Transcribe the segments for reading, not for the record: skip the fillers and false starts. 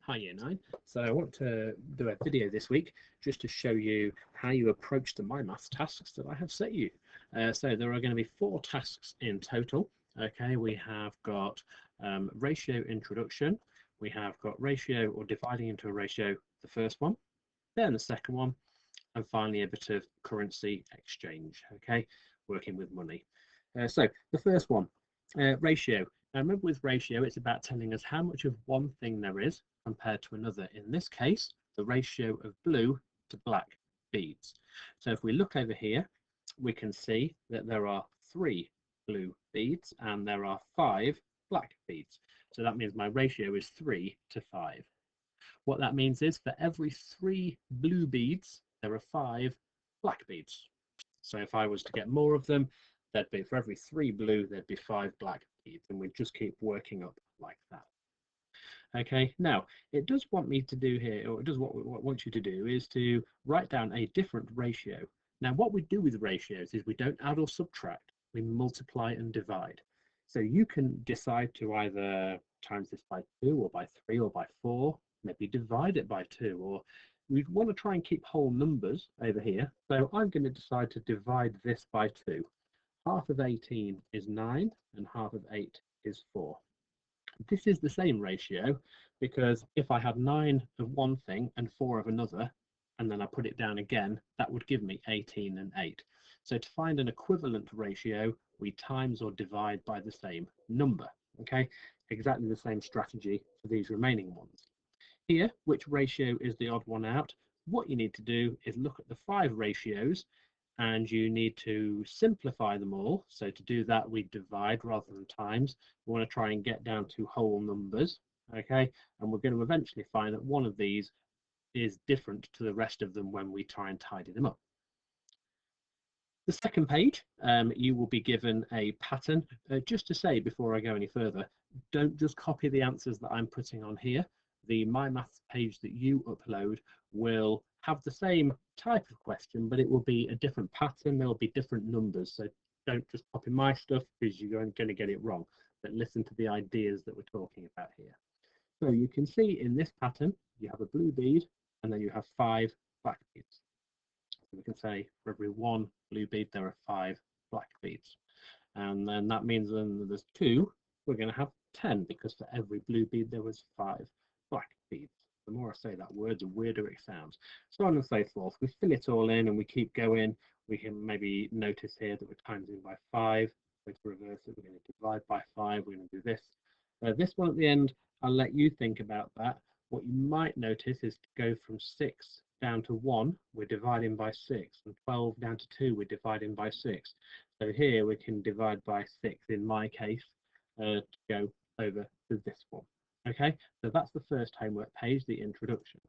Hi Year 9. So I want to do a video this week just to show you how you approach the MyMaths tasks that I have set you. So there are going to be 4 tasks in total. Okay, we have got ratio introduction, we have got ratio or dividing into a ratio, the first one, then the second one, and finally a bit of currency exchange, okay, working with money. So the first one, ratio. Now remember, with ratio, it's about telling us how much of one thing there is compared to another. In this case, the ratio of blue to black beads. So if we look over here, we can see that there are 3 blue beads and there are 5 black beads. So that means my ratio is 3 to 5. What that means is for every 3 blue beads, there are 5 black beads. So if I was to get more of them, there'd be, for every 3 blue, there'd be 5 black beads, and we'd just keep working up like that. Okay, now it does want me to do here, or it does what it wants you to do, is to write down a different ratio. Now what we do with ratios is we don't add or subtract, we multiply and divide. So you can decide to either times this by 2 or by 3 or by 4, maybe divide it by 2, or we want to try and keep whole numbers over here. So I'm going to decide to divide this by 2. Half of 18 is 9 and half of 8 is 4. This is the same ratio because if I had 9 of one thing and 4 of another, and then I put it down again, that would give me 18 and 8. So to find an equivalent ratio, we times or divide by the same number. Okay, exactly the same strategy for these remaining ones. Here, which ratio is the odd one out? What you need to do is look at the 5 ratios and you need to simplify them all. So to do that, we divide rather than times. We want to try and get down to whole numbers, okay? And we're going to eventually find that one of these is different to the rest of them when we try and tidy them up. The second page, you will be given a pattern. Just to say before I go any further, don't just copy the answers that I'm putting on here. The MyMaths page that you upload will have the same type of question, but it will be a different pattern. There will be different numbers. So don't just copy my stuff because you're going to get it wrong, but listen to the ideas that we're talking about here. So you can see in this pattern, you have a blue bead and then you have 5 black beads. So we can say for every 1 blue bead, there are 5 black beads. And then that means when there's 2, we're going to have 10 because for every blue bead, there was 5 black beads. The more I say that word, the weirder it sounds. So on and so forth. We fill it all in and we keep going. We can maybe notice here that we're timesing by 5. So to reverse it, we're going to divide by 5. We're going to do this. This one at the end, I'll let you think about that. What you might notice is to go from 6 down to 1, we're dividing by 6, and 12 down to 2, we're dividing by 6. So here we can divide by 6 in my case to go over to this one. Okay, so that's the first homework page, the introduction.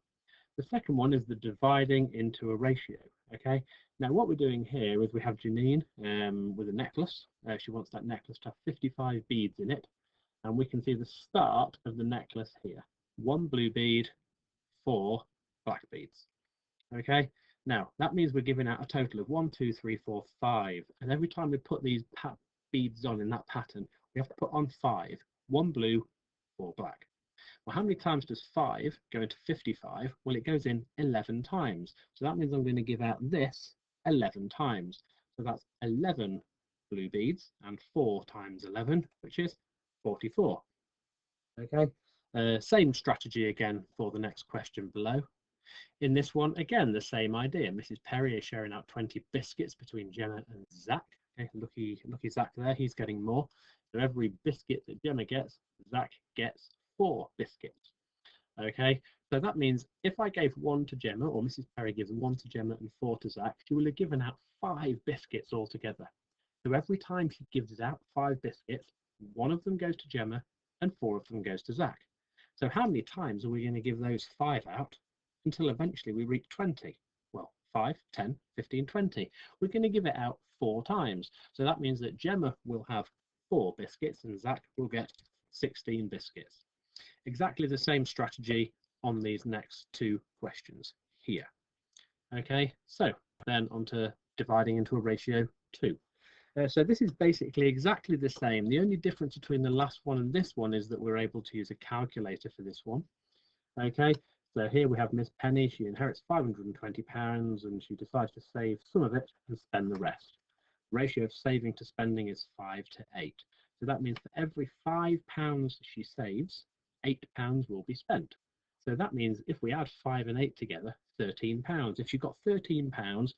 The second one is the dividing into a ratio. Okay, now what we're doing here is we have Janine with a necklace. She wants that necklace to have 55 beads in it, and we can see the start of the necklace here. 1 blue bead, 4 black beads. Okay, now that means we're giving out a total of 1, 2, 3, 4, 5, and every time we put these beads on in that pattern, we have to put on 5. 1 blue, 4 black. Well, how many times does 5 go into 55? Well, it goes in 11 times. So that means I'm going to give out this 11 times. So that's 11 blue beads and 4 times 11, which is 44. Okay, same strategy again for the next question below. In this one, again, the same idea. Mrs. Perry is sharing out 20 biscuits between Gemma and Zach. Okay, lucky Zach there, he's getting more. So every biscuit that Gemma gets, Zach gets 4 biscuits. Okay, so that means if I gave 1 to Gemma, or Mrs. Perry gives 1 to Gemma and 4 to Zach, she will have given out 5 biscuits altogether. So every time she gives out 5 biscuits, 1 of them goes to Gemma and 4 of them goes to Zach. So how many times are we going to give those 5 out until eventually we reach 20? Well, 5, 10, 15, 20. We're going to give it out 4 times. So that means that Gemma will have 4 biscuits and Zach will get 16 biscuits. Exactly the same strategy on these next 2 questions here. Okay, so then on to dividing into a ratio 2. So this is basically exactly the same. The only difference between the last one and this one is that we're able to use a calculator for this one. Okay, so here we have Miss Penny. She inherits £520 and she decides to save some of it and spend the rest. Ratio of saving to spending is 5 to 8. So that means for every £5 she saves, £8 will be spent. So that means if we add 5 and 8 together, £13. If you've got £13,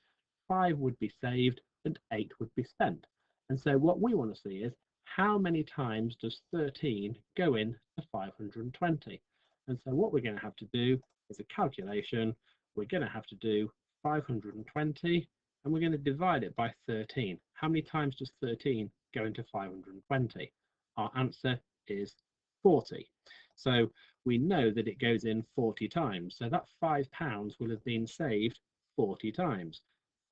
5 would be saved and 8 would be spent. And so what we want to see is how many times does 13 go in to 520? And so what we're going to have to do is a calculation. We're going to have to do 520 and we're going to divide it by 13. How many times does 13 go into 520? Our answer is 40. So we know that it goes in 40 times. So that £5 will have been saved 40 times.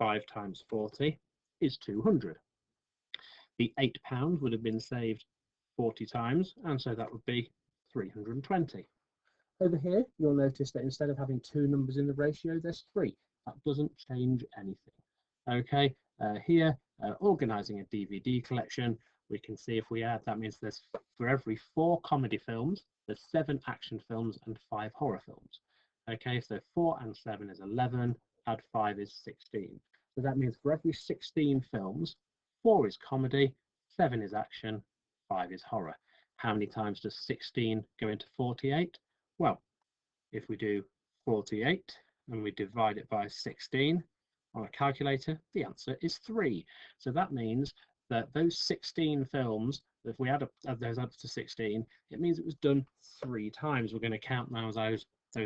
5 times 40 is 200. The £8 would have been saved 40 times, and so that would be 320. Over here, you'll notice that instead of having 2 numbers in the ratio, there's 3. That doesn't change anything. Okay, here, organising a DVD collection, we can see if we add, that means there's for every 4 comedy films, there's 7 action films and 5 horror films. Okay, so 4 and 7 is 11, add 5 is 16. So that means for every 16 films, 4 is comedy, 7 is action, 5 is horror. How many times does 16 go into 48? Well, if we do 48 and we divide it by 16 on a calculator, the answer is 3. So that means that those 16 films, if we add those up to 16, it means it was done 3 times. We're going to count those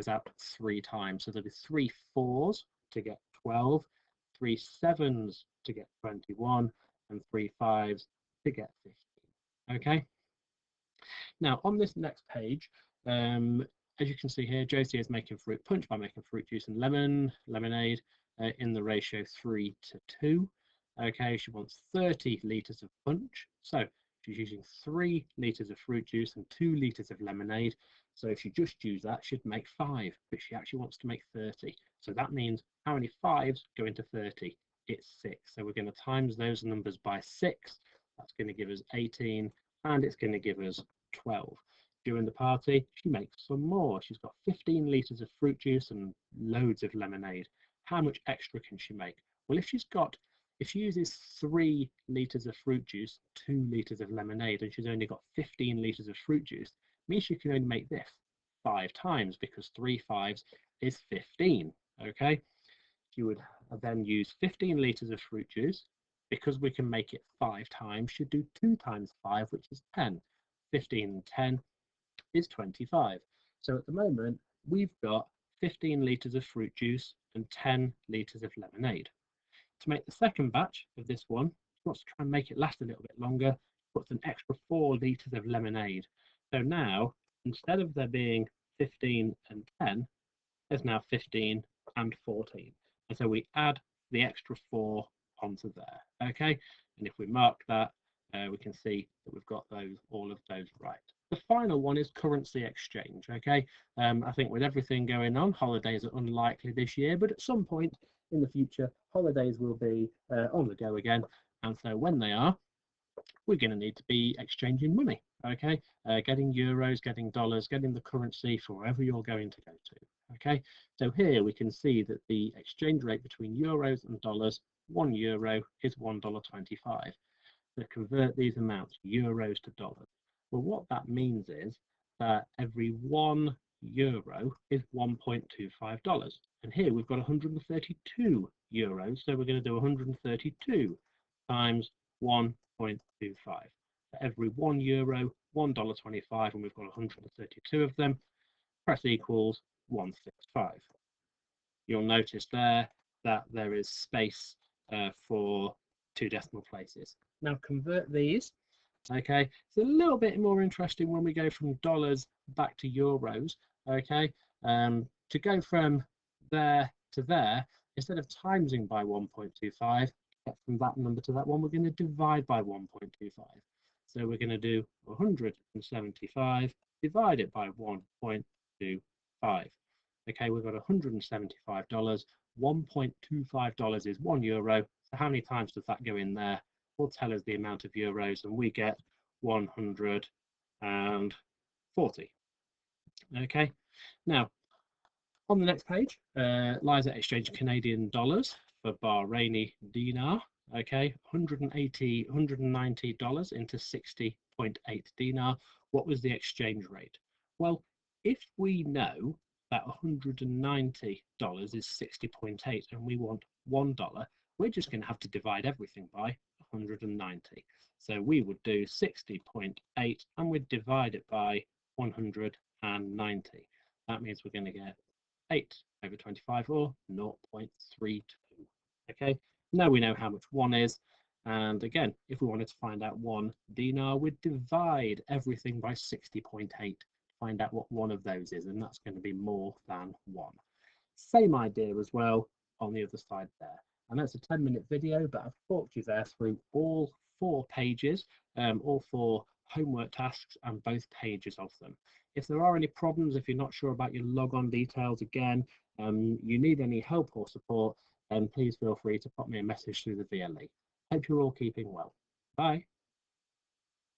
out 3 times. So there'll be 3 4s to get 12, 3 7s to get 21, and 3 5s to get 15. Okay. Now on this next page, as you can see here, Josie is making fruit punch by making fruit juice and lemonade in the ratio 3 to 2. Okay, she wants 30 litres of punch. So she's using 3 litres of fruit juice and 2 litres of lemonade. So if she just used that, she'd make 5, but she actually wants to make 30. So that means how many 5s go into 30? It's 6. So we're going to times those numbers by 6. That's going to give us 18, and it's going to give us 12. During the party, she makes some more. She's got 15 litres of fruit juice and loads of lemonade. How much extra can she make? Well, if she uses 3 litres of fruit juice, 2 litres of lemonade, and she's only got 15 litres of fruit juice, it means she can only make this 5 times because 3 5s is 15. Okay, she would then use 15 litres of fruit juice. Because we can make it 5 times, she'd do 2 times 5, which is 10. 15 and 10 is 25. So at the moment, we've got 15 litres of fruit juice and 10 litres of lemonade. To make the second batch of this one, she wants to try and make it last a little bit longer, puts an extra 4 litres of lemonade. So now, instead of there being 15 and 10, there's now 15 and 14. And so we add the extra 4 onto there. Okay, and if we mark that, we can see that we've got all of those right. The final one is currency exchange. Okay, I think with everything going on, holidays are unlikely this year, but at some point in the future, holidays will be on the go again. And so when they are, we're going to need to be exchanging money. Okay, getting euros, getting dollars, getting the currency for wherever you're going to go to. Okay, so here we can see that the exchange rate between euros and dollars, €1 is $1.25. To convert these amounts, euros to dollars. Well, what that means is that every €1 is $1.25. And here we've got 132 euros, so we're going to do 132 times 1.25. For every €1, $1.25, and we've got 132 of them. Press equals 165. You'll notice there that there is space for 2 decimal places. Now convert these. Okay, it's a little bit more interesting when we go from dollars back to euros. Okay, to go from there to there, instead of timesing by 1.25, get from that number to that one, we're going to divide by 1.25. So we're going to do 175 divided by 1.25. Okay, we've got $175. $1.25 is €1. So how many times does that go in there? Will tell us the amount of euros, and we get 140. Okay, Now, on the next page, Liza exchanged Canadian dollars for Bahraini dinar. Okay, $190 into 60.8 dinar. What was the exchange rate? Well, if we know that $190 is 60.8 and we want $1, we're just going to have to divide everything by 190. So we would do 60.8 and we'd divide it by 190. That means we're going to get 8 over 25 or 0.32. Okay, now we know how much 1 is. And again, if we wanted to find out 1 dinar, we'd divide everything by 60.8 to find out what one of those is, and that's going to be more than 1. Same idea as well on the other side there. And that's a 10-minute video, but I've talked you there through all 4 pages, all 4 homework tasks and both pages of them. If there are any problems, if you're not sure about your logon details again, you need any help or support, then please feel free to pop me a message through the VLE. Hope you're all keeping well. Bye.